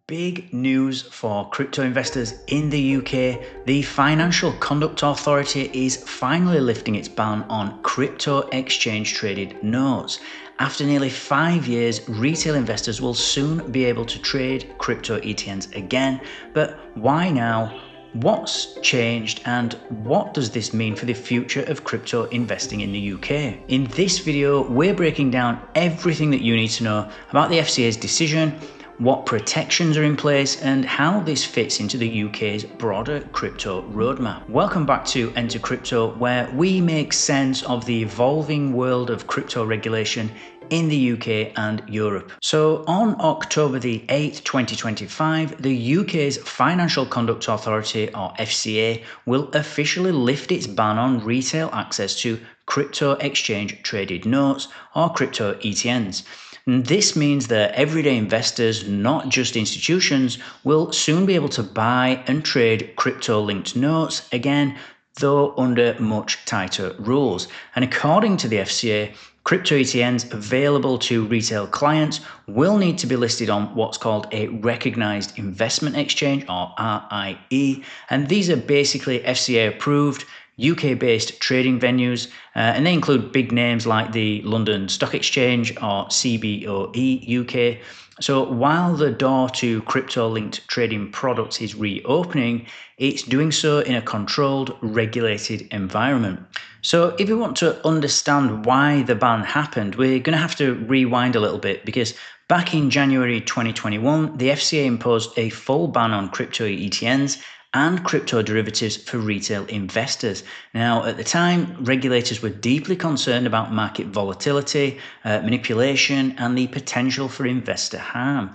Big news for crypto investors in the UK. The Financial Conduct Authority is finally lifting its ban on crypto exchange traded notes. After nearly 5 years, retail investors will soon be able to trade crypto ETNs again. But why now? What's changed and what does this mean for the future of crypto investing in the UK? In this video, we're breaking down everything that you need to know about the FCA's decision, what protections are in place, and how this fits into the UK's broader crypto roadmap. Welcome back to Enter Crypto, where we make sense of the evolving world of crypto regulation in the UK and Europe. So on October the 8th, 2025, the UK's Financial Conduct Authority, or FCA, will officially lift its ban on retail access to crypto exchange traded notes, or crypto ETNs. This means that everyday investors, not just institutions, will soon be able to buy and trade crypto-linked notes again, though under much tighter rules. And according to the FCA, crypto ETNs available to retail clients will need to be listed on what's called a Recognised Investment Exchange, or RIE, and these are basically FCA approved UK-based trading venues, and they include big names like the London Stock Exchange or CBOE UK. So while the door to crypto-linked trading products is reopening, it's doing so in a controlled, regulated environment. So if you want to understand why the ban happened, we're going to have to rewind a little bit, because back in January 2021, the FCA imposed a full ban on crypto ETNs and crypto derivatives for retail investors. Now, at the time, regulators were deeply concerned about market volatility, manipulation, and the potential for investor harm.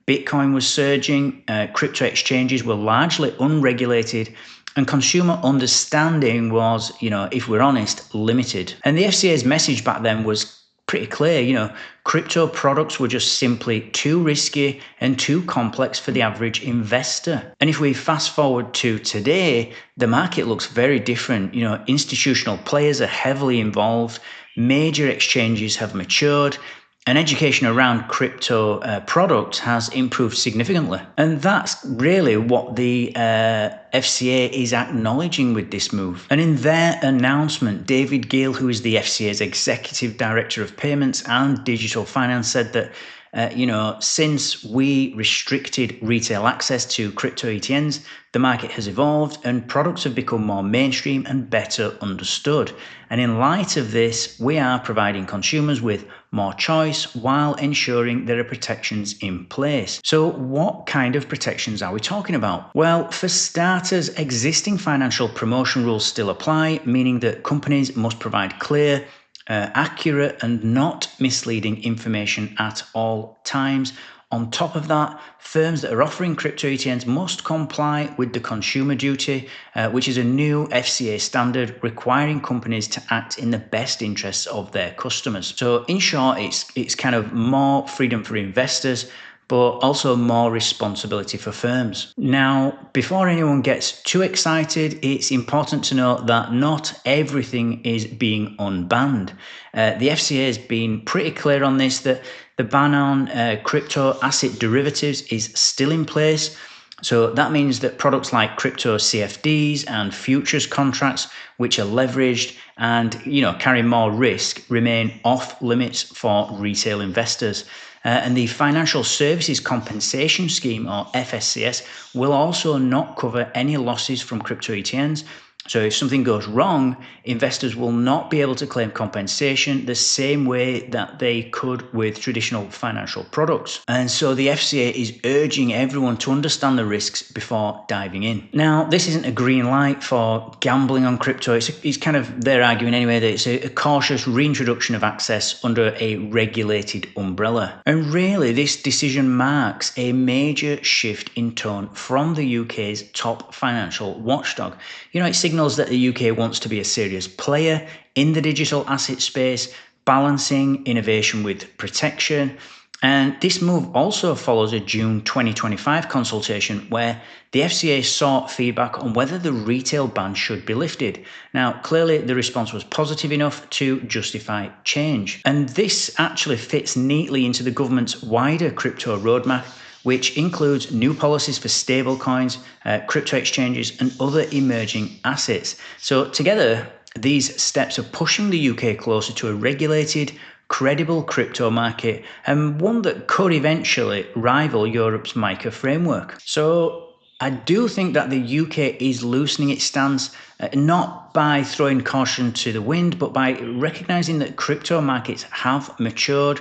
Bitcoin was surging, crypto exchanges were largely unregulated, and consumer understanding was, if we're honest, limited. And the FCA's message back then was pretty clear, crypto products were just simply too risky and too complex for the average investor. And if we fast forward to today, the market looks very different. Institutional players are heavily involved, major exchanges have matured, and education around crypto products has improved significantly. And that's really what the FCA is acknowledging with this move. And in their announcement, David Gill, who is the FCA's Executive Director of Payments and Digital Finance, said that since we restricted retail access to crypto ETNs, the market has evolved and products have become more mainstream and better understood. And in light of this, we are providing consumers with more choice while ensuring there are protections in place. So what kind of protections are we talking about? Well, for starters, existing financial promotion rules still apply, meaning that companies must provide clear, accurate and not misleading information at all times. On top of that, firms that are offering crypto ETNs must comply with the Consumer Duty, which is a new FCA standard requiring companies to act in the best interests of their customers. So in short, it's kind of more freedom for investors, but also more responsibility for firms. Now, before anyone gets too excited, it's important to note that not everything is being unbanned. The FCA has been pretty clear on this, that the ban on crypto asset derivatives is still in place. So that means that products like crypto CFDs and futures contracts, which are leveraged and carry more risk, remain off limits for retail investors. And the Financial Services Compensation Scheme, or FSCS, will also not cover any losses from crypto ETNs. So if something goes wrong, investors will not be able to claim compensation the same way that they could with traditional financial products. And so the FCA is urging everyone to understand the risks before diving in. Now, this isn't a green light for gambling on crypto. It's kind of their argument anyway, that it's a cautious reintroduction of access under a regulated umbrella. And really, this decision marks a major shift in tone from the UK's top financial watchdog. It signals that the UK wants to be a serious player in the digital asset space, balancing innovation with protection. And this move also follows a June 2025 consultation where the FCA sought feedback on whether the retail ban should be lifted. Now, clearly the response was positive enough to justify change. And this actually fits neatly into the government's wider crypto roadmap, which includes new policies for stablecoins, crypto exchanges, and other emerging assets. So together, these steps are pushing the UK closer to a regulated, credible crypto market, and one that could eventually rival Europe's MiCA framework. So I do think that the UK is loosening its stance, not by throwing caution to the wind, but by recognising that crypto markets have matured.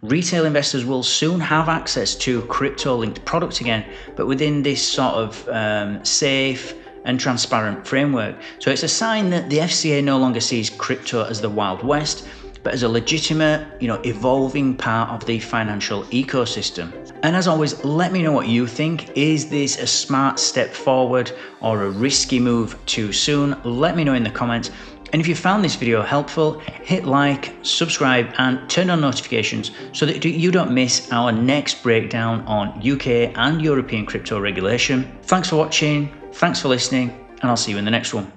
Retail investors will soon have access to crypto-linked products again, but within this sort of safe and transparent framework. So it's a sign that the FCA no longer sees crypto as the Wild West, but as a legitimate, evolving part of the financial ecosystem. And as always, let me know what you think. Is this a smart step forward or a risky move too soon? Let me know in the comments. And if you found this video helpful, hit like, subscribe, and turn on notifications so that you don't miss our next breakdown on UK and European crypto regulation. Thanks for watching, thanks for listening, and I'll see you in the next one.